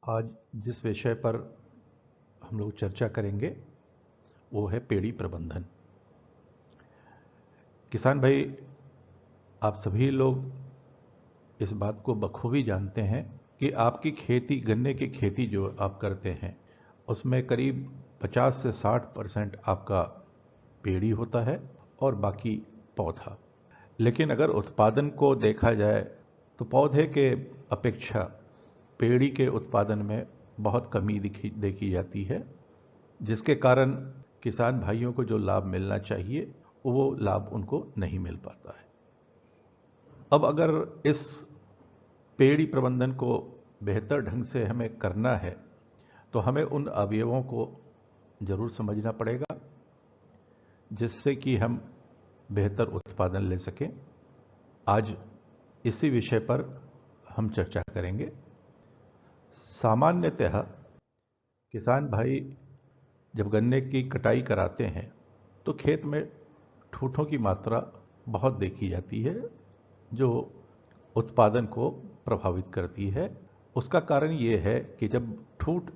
आज जिस विषय पर हम लोग चर्चा करेंगे वो है पेड़ी प्रबंधन। किसान भाई, आप सभी लोग इस बात को बखूबी जानते हैं कि आपकी खेती, गन्ने की खेती जो आप करते हैं उसमें करीब 50 से 60% आपका पेड़ी होता है और बाकी पौधा। लेकिन अगर उत्पादन को देखा जाए तो पौधे के अपेक्षा पेड़ी के उत्पादन में बहुत कमी देखी जाती है, जिसके कारण किसान भाइयों को जो लाभ मिलना चाहिए वो लाभ उनको नहीं मिल पाता है। अब अगर इस पेड़ी प्रबंधन को बेहतर ढंग से हमें करना है तो हमें उन अवयवों को जरूर समझना पड़ेगा जिससे कि हम बेहतर उत्पादन ले सकें। आज इसी विषय पर हम चर्चा करेंगे। सामान्यतः किसान भाई जब गन्ने की कटाई कराते हैं तो खेत में ठूठों की मात्रा बहुत देखी जाती है जो उत्पादन को प्रभावित करती है। उसका कारण ये है कि जब ठूठ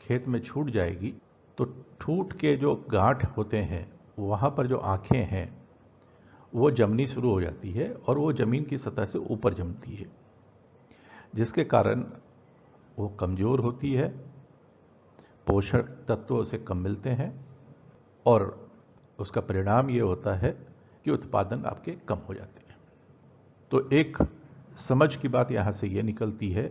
खेत में छूट जाएगी तो ठूठ के जो गांठ होते हैं वहाँ पर जो आँखें हैं वो जमनी शुरू हो जाती है और वो ज़मीन की सतह से ऊपर जमती है, जिसके कारण वो कमज़ोर होती है, पोषक तत्व उसे कम मिलते हैं और उसका परिणाम ये होता है कि उत्पादन आपके कम हो जाते हैं। तो एक समझ की बात यहाँ से ये निकलती है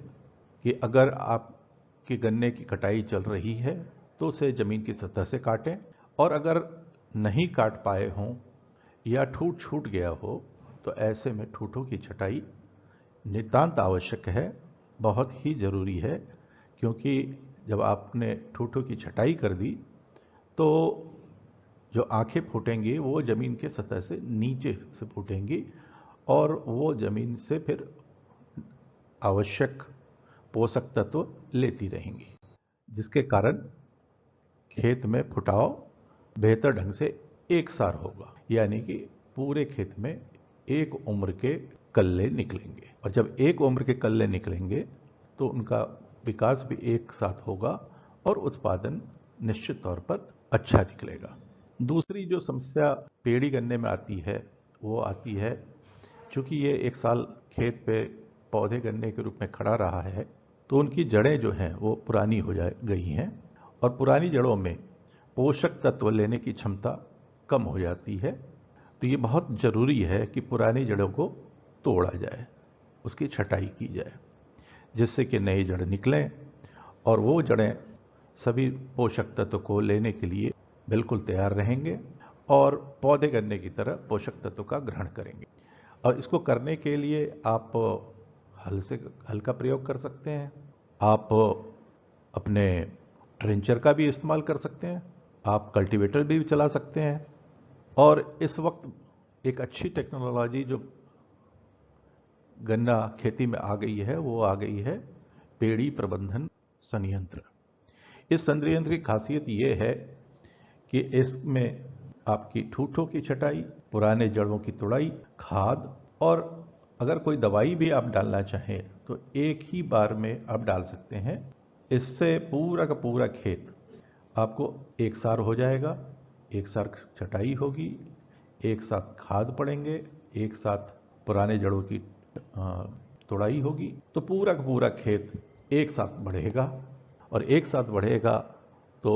कि अगर आपके गन्ने की कटाई चल रही है तो उसे ज़मीन की सतह से काटें, और अगर नहीं काट पाए हों या ठूठ छूट गया हो तो ऐसे में ठूठों की छटाई नितांत आवश्यक है, बहुत ही ज़रूरी है। क्योंकि जब आपने ठूठों की छटाई कर दी तो जो आंखें फूटेंगी वो ज़मीन के सतह से नीचे से फूटेंगी और वो ज़मीन से फिर आवश्यक पोषक तत्व लेती रहेंगी, जिसके कारण खेत में फुटाव बेहतर ढंग से एक सार होगा, यानी कि पूरे खेत में एक उम्र के कल्ले निकलेंगे। और जब एक उम्र के कल्ले निकलेंगे तो उनका विकास भी एक साथ होगा और उत्पादन निश्चित तौर पर अच्छा निकलेगा। दूसरी जो समस्या पेड़ी गन्ने में आती है वो आती है, चूँकि ये एक साल खेत पे पौधे गन्ने के रूप में खड़ा रहा है तो उनकी जड़ें जो हैं वो पुरानी हो गई हैं और पुरानी जड़ों में पोषक तत्व लेने की क्षमता कम हो जाती है। तो ये बहुत ज़रूरी है कि पुरानी जड़ों को तोड़ा जाए, उसकी छटाई की जाए, जिससे कि नई जड़ निकलें और वो जड़ें सभी पोषक तत्व को लेने के लिए बिल्कुल तैयार रहेंगे और पौधे गन्ने की तरह पोषक तत्व का ग्रहण करेंगे। और इसको करने के लिए आप हल का प्रयोग कर सकते हैं, आप अपने ट्रेंचर का भी इस्तेमाल कर सकते हैं, आप कल्टीवेटर भी चला सकते हैं। और इस वक्त एक अच्छी टेक्नोलॉजी जो गन्ना खेती में आ गई है वो आ गई है पेड़ी प्रबंधन संयंत्र। इस संयंत्र की खासियत ये है कि इसमें आपकी ठूठों की छटाई, पुराने जड़ों की तुड़ाई, खाद और अगर कोई दवाई भी आप डालना चाहें तो एक ही बार में आप डाल सकते हैं। इससे पूरा का पूरा खेत आपको एक सार हो जाएगा, एक साथ छटाई होगी, एक साथ खाद पड़ेंगे, एक साथ पुराने जड़ों की तुड़ाई होगी, तो पूरा का पूरा खेत एक साथ बढ़ेगा। और एक साथ बढ़ेगा तो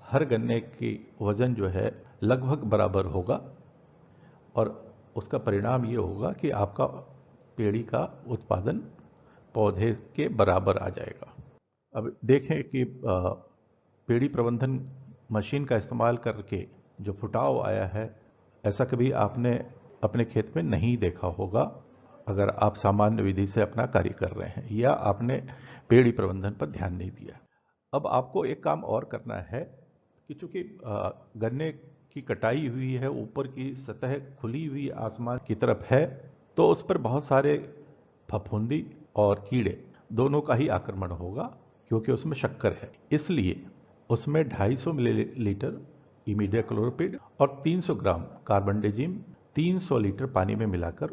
हर गन्ने की वज़न जो है लगभग बराबर होगा और उसका परिणाम ये होगा कि आपका पेड़ी का उत्पादन पौधे के बराबर आ जाएगा। अब देखें कि पेड़ी प्रबंधन मशीन का इस्तेमाल करके जो फुटाव आया है, ऐसा कभी आपने अपने खेत में नहीं देखा होगा अगर आप सामान्य विधि से अपना कार्य कर रहे हैं या आपने पेड़ी प्रबंधन पर ध्यान नहीं दिया। अब आपको एक काम और करना है कि चूंकि गन्ने की कटाई हुई है, ऊपर की सतह खुली हुई आसमान की तरफ है, तो उस पर बहुत सारे फफूंदी और कीड़े दोनों का ही आक्रमण होगा, क्योंकि उसमें शक्कर है। इसलिए उसमें 250 मिलीलीटर इमीडियाक्लोप्रिड और 300 ग्राम कार्बनडेजिम 300 लीटर पानी में मिलाकर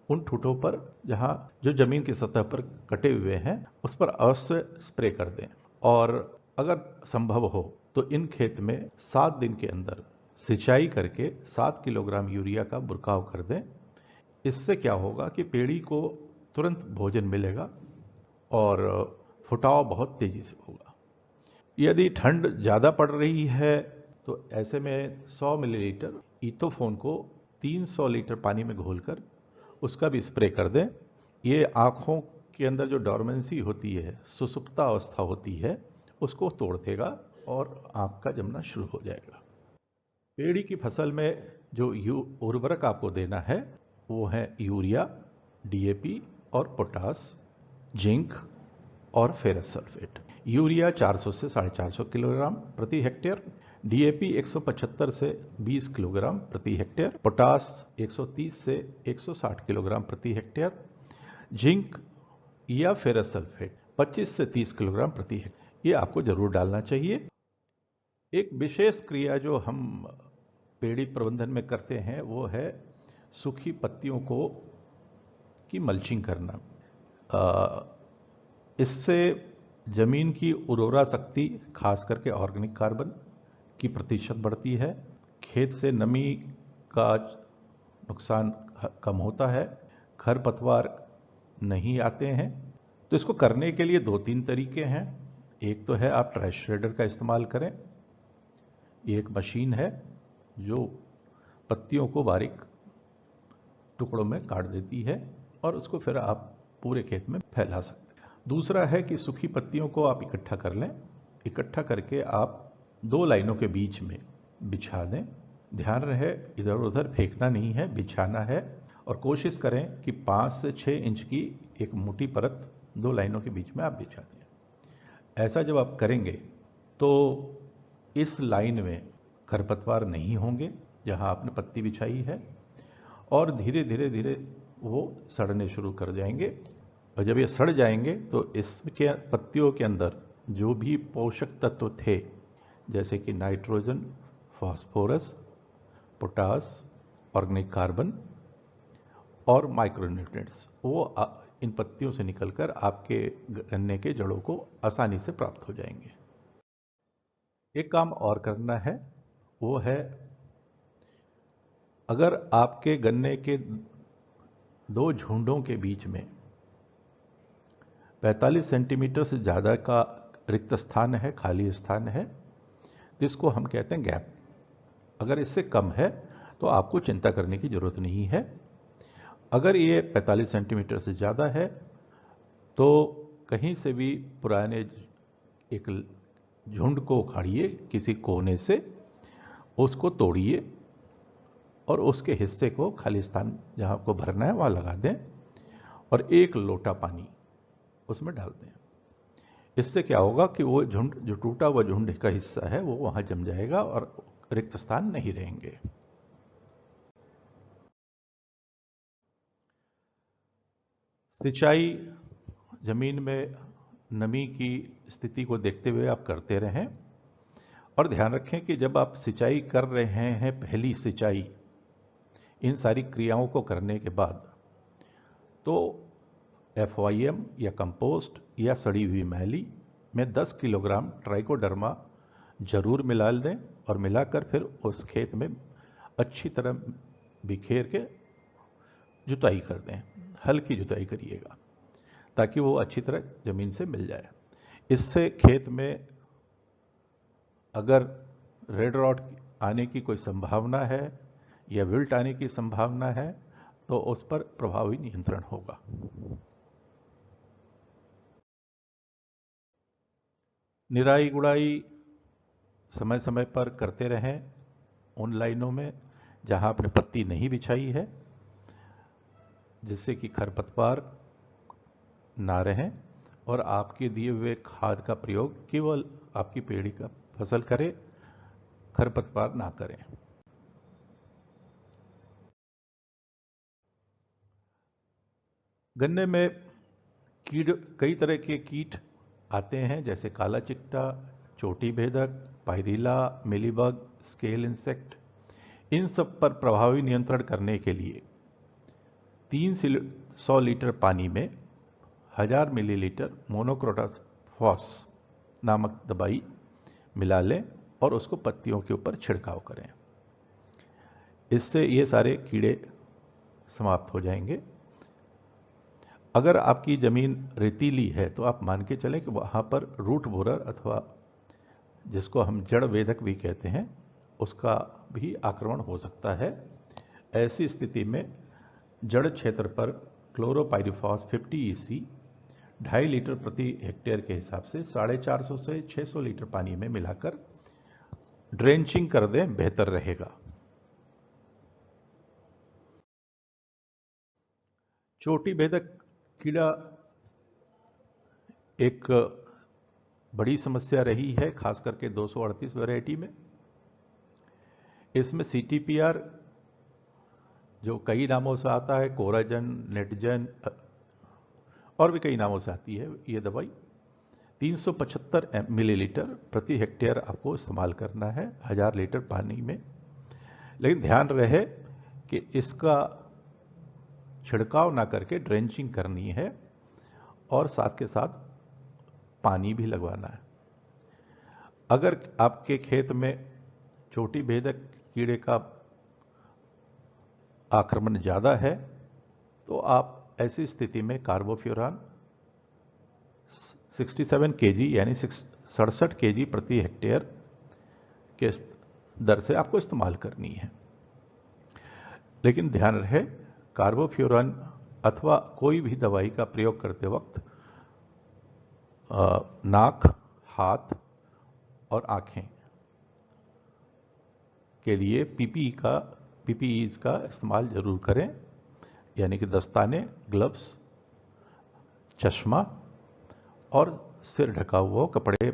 उन ठूठों पर जहां जो जमीन की सतह पर कटे हुए हैं उस पर अवश्य स्प्रे कर दें। और अगर संभव हो तो इन खेत में 7 दिन के अंदर सिंचाई करके 7 किलोग्राम यूरिया का बुरकाव कर दें। इससे क्या होगा कि पेड़ी को तुरंत भोजन मिलेगा और फुटाव बहुत तेजी से होगा। यदि ठंड ज़्यादा पड़ रही है तो ऐसे में 100 मिलीलीटर इथोफोन को 300 लीटर पानी में घोलकर उसका भी स्प्रे कर दें। ये आँखों के अंदर जो डॉर्मेंसी होती है, सुसुप्ता अवस्था होती है, उसको तोड़ देगा और आँख का जमना शुरू हो जाएगा। पेड़ी की फसल में जो उर्वरक आपको देना है वो है यूरिया, डीएपी और पोटास, जिंक और फेरस सल्फेट। यूरिया 400 से 450 किलोग्राम प्रति हेक्टेयर, डीएपी 175 से 20 किलोग्राम प्रति हेक्टेयर, पोटास 130 से 160 किलोग्राम प्रति हेक्टेयर, जिंक या फेरस सल्फेट 25 से 30 किलोग्राम प्रति हेक्टेयर। ये आपको जरूर डालना चाहिए। एक विशेष क्रिया जो हम पेड़ी प्रबंधन में करते हैं वो है सूखी पत्तियों की मल्चिंग करना। इससे जमीन की उर्वरा शक्ति, खास करके ऑर्गेनिक कार्बन की प्रतिशत बढ़ती है, खेत से नमी का नुकसान कम होता है, खरपतवार नहीं आते हैं। तो इसको करने के लिए 2-3 तरीके हैं। एक तो है आप ट्रैश श्रेडर का इस्तेमाल करें। ये एक मशीन है जो पत्तियों को बारीक टुकड़ों में काट देती है और उसको फिर आप पूरे खेत में फैला सकते हैं। दूसरा है कि सूखी पत्तियों को आप इकट्ठा कर लें। इकट्ठा करके आप 2 लाइनों के बीच में बिछा दें। ध्यान रहे इधर उधर फेंकना नहीं है, बिछाना है। और कोशिश करें कि 5 से 6 इंच की एक मोटी परत 2 लाइनों के बीच में आप बिछा दें। ऐसा जब आप करेंगे तो इस लाइन में खरपतवार नहीं होंगे जहां आपने पत्ती बिछाई है, और धीरे धीरे धीरे वो सड़ने शुरू कर जाएंगे। और जब ये सड़ जाएंगे तो इसके पत्तियों के अंदर जो भी पोषक तत्व थे, जैसे कि nitrogen, phosphorus, potash, organic carbon और माइक्रोन्यूट्रिएंट्स, वो इन पत्तियों से निकलकर आपके गन्ने के जड़ों को आसानी से प्राप्त हो जाएंगे। एक काम और करना है, वो है अगर आपके गन्ने के 2 झुंडों के बीच में 45 सेंटीमीटर से ज़्यादा का रिक्त स्थान है, खाली स्थान है, जिसको हम कहते हैं गैप। अगर इससे कम है तो आपको चिंता करने की ज़रूरत नहीं है। अगर ये 45 सेंटीमीटर से ज़्यादा है तो कहीं से भी पुराने एक झुंड को उखाड़िए, किसी कोने से उसको तोड़िए और उसके हिस्से को खाली स्थान जहाँ आपको भरना है वहाँ लगा दें और 1 लोटा पानी उसमें डाल दें। इससे क्या होगा कि वो झुंड, जो टूटा हुआ झुंड का हिस्सा है, वो वहाँ जम जाएगा और रिक्त स्थान नहीं रहेंगे। सिंचाई जमीन में नमी की स्थिति को देखते हुए आप करते रहें और ध्यान रखें कि जब आप सिंचाई कर रहे हैं, पहली सिंचाई, इन सारी क्रियाओं को करने के बाद तो FYM या कंपोस्ट या सड़ी हुई मैली में 10 किलोग्राम ट्राइकोडर्मा जरूर मिला दें और मिलाकर फिर उस खेत में अच्छी तरह बिखेर के जुताई कर दें। हल्की जुताई करिएगा ताकि वो अच्छी तरह जमीन से मिल जाए। इससे खेत में अगर रेड रॉट आने की कोई संभावना है या विल्ट आने की संभावना है तो उस पर प्रभावी नियंत्रण होगा। निराई गुड़ाई समय समय पर करते रहें उन लाइनों में जहां आपने पत्ती नहीं बिछाई है, जिससे कि खरपतवार ना रहें, और आपके दिए हुए खाद का प्रयोग केवल आपकी पेड़ी का फसल करे, खरपतवार ना करें। गन्ने में कई तरह के कीट आते हैं, जैसे काला चिट्टा, चोटी भेदक, पायरिला, मिलीबग, स्केल इंसेक्ट। इन सब पर प्रभावी नियंत्रण करने के लिए 300 लीटर पानी में 1000 मिलीलीटर मोनोक्रोटोफॉस नामक दवाई मिला लें और उसको पत्तियों के ऊपर छिड़काव करें। इससे ये सारे कीड़े समाप्त हो जाएंगे। अगर आपकी ज़मीन रेतीली है तो आप मान के चलें कि वहाँ पर रूट बोरर अथवा जिसको हम जड़ वेधक भी कहते हैं उसका भी आक्रमण हो सकता है। ऐसी स्थिति में जड़ क्षेत्र पर क्लोरोपाइरिफॉस 50 EC 2.5 लीटर प्रति हेक्टेयर के हिसाब से 450 से 600 लीटर पानी में मिलाकर ड्रेंचिंग कर दें, बेहतर रहेगा। चोटी भेदक कीड़ा एक बड़ी समस्या रही है, खास करके 238 वैरायटी में। इसमें CTPR जो कई नामों से आता है, कोराजन, नेटजन और भी कई नामों से आती है ये दवाई, 375 मिलीलीटर प्रति हेक्टेयर आपको इस्तेमाल करना है 1000 लीटर पानी में। लेकिन ध्यान रहे कि इसका छिड़काव ना करके ड्रेंचिंग करनी है और साथ के साथ पानी भी लगवाना है। अगर आपके खेत में चोटी भेदक कीड़े का आक्रमण ज़्यादा है तो आप ऐसी स्थिति में कार्बोफ्यूरान 67 kg यानी 67 kg प्रति हेक्टेयर के दर से आपको इस्तेमाल करनी है। लेकिन ध्यान रहे, कार्बोफ्यूरान अथवा कोई भी दवाई का प्रयोग करते वक्त नाक, हाथ और आंखें के लिए PPEs का इस्तेमाल जरूर करें, यानी कि दस्ताने, ग्लव्स, चश्मा और सिर ढका हुआ कपड़े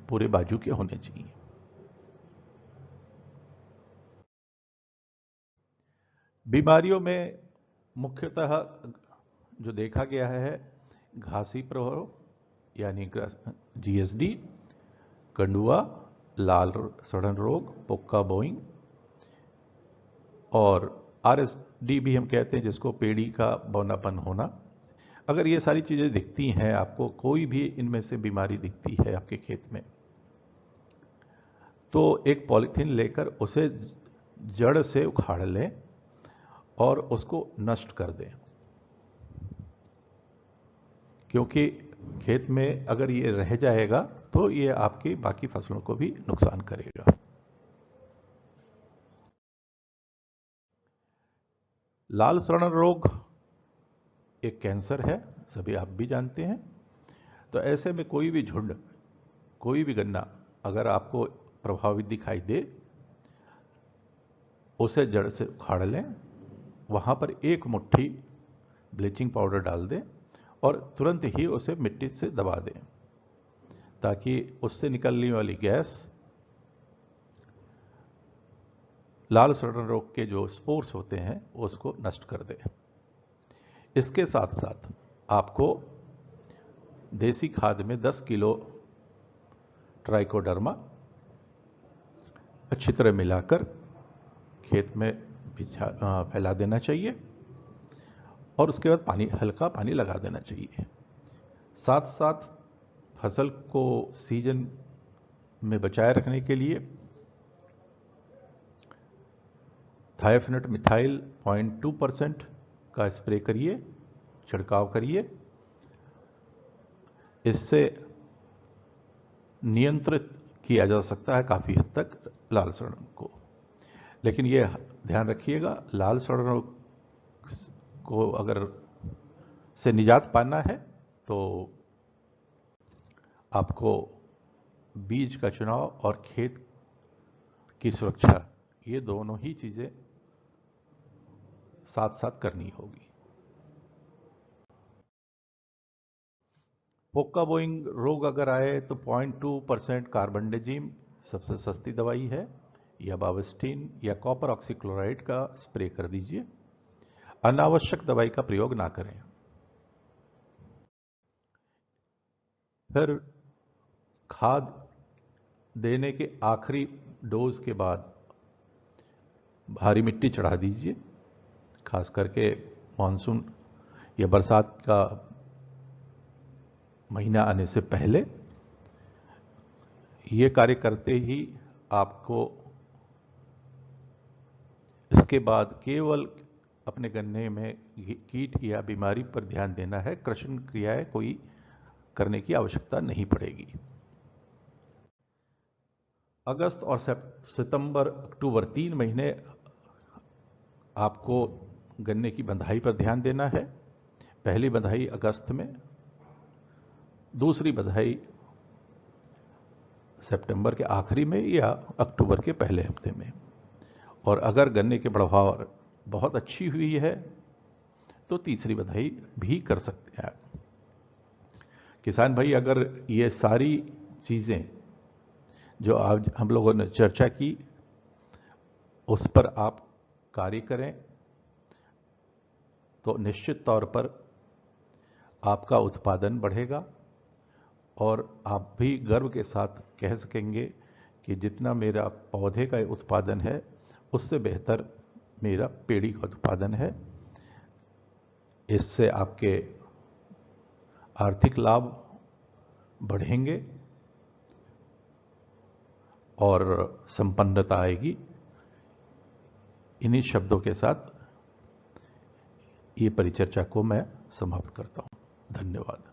पूरे बाजू के होने चाहिए। बीमारियों में मुख्यतः जो देखा गया है घासी प्रभाव यानी GSD, कंडुआ, लाल सड़न रोग, पोक्का बोइंग और RSD भी हम कहते हैं जिसको पेड़ी का बौनापन होना। अगर ये सारी चीज़ें दिखती हैं आपको, कोई भी इनमें से बीमारी दिखती है आपके खेत में, तो एक पॉलीथीन लेकर उसे जड़ से उखाड़ लें और उसको नष्ट कर दें, क्योंकि खेत में अगर ये रह जाएगा तो ये आपकी बाकी फसलों को भी नुकसान करेगा। लाल सड़न रोग एक कैंसर है, सभी आप भी जानते हैं। तो ऐसे में कोई भी झुंड, कोई भी गन्ना अगर आपको प्रभावित दिखाई दे, उसे जड़ से उखाड़ लें, वहाँ पर एक मुट्ठी ब्लीचिंग पाउडर डाल दें और तुरंत ही उसे मिट्टी से दबा दें, ताकि उससे निकलने वाली गैस लाल सड़न रोग के जो स्पोर्स होते हैं उसको नष्ट कर दें। इसके साथ साथ आपको देसी खाद में 10 किलो ट्राइकोडर्मा अच्छी तरह मिलाकर खेत में फैला देना चाहिए और उसके बाद हल्का पानी लगा देना चाहिए। साथ साथ फसल को सीजन में बचाए रखने के लिए थायोफिनेट मिथाइल 0.2% का स्प्रे करिए, छिड़काव करिए। इससे नियंत्रित किया जा सकता है काफ़ी हद तक लाल सड़न को। लेकिन ये ध्यान रखिएगा, लाल सड़न को अगर से निजात पाना है तो आपको बीज का चुनाव और खेत की सुरक्षा, ये दोनों ही चीज़ें साथ साथ करनी होगी। पोक्का बोइंग रोग अगर आए तो 0.2% कार्बनडेजिम सबसे सस्ती दवाई है, या बाविस्टिन या कॉपर ऑक्सीक्लोराइड का स्प्रे कर दीजिए। अनावश्यक दवाई का प्रयोग ना करें। फिर खाद देने के आखिरी डोज के बाद भारी मिट्टी चढ़ा दीजिए, खास करके मानसून या बरसात का महीना आने से पहले। ये कार्य करते ही आपको इसके बाद केवल अपने गन्ने में कीट या बीमारी पर ध्यान देना है। कृषि क्रियाएं कोई करने की आवश्यकता नहीं पड़ेगी। अगस्त और सितंबर अक्टूबर 3 महीने आपको गन्ने की बंधाई पर ध्यान देना है। पहली बंधाई अगस्त में, दूसरी बंधाई सितंबर के आखिरी में या अक्टूबर के पहले हफ्ते में। और अगर गन्ने की पैदावार बहुत अच्छी हुई है तो तीसरी बंधाई भी कर सकते हैं। किसान भाई, अगर ये सारी चीज़ें जो आज हम लोगों ने चर्चा की उस पर आप कार्य करें तो निश्चित तौर पर आपका उत्पादन बढ़ेगा और आप भी गर्व के साथ कह सकेंगे कि जितना मेरा पौधे का उत्पादन है उससे बेहतर मेरा पेड़ी का उत्पादन है। इससे आपके आर्थिक लाभ बढ़ेंगे और संपन्नता आएगी। इन्हीं शब्दों के साथ ये परिचर्चा को मैं समाप्त करता हूं। धन्यवाद।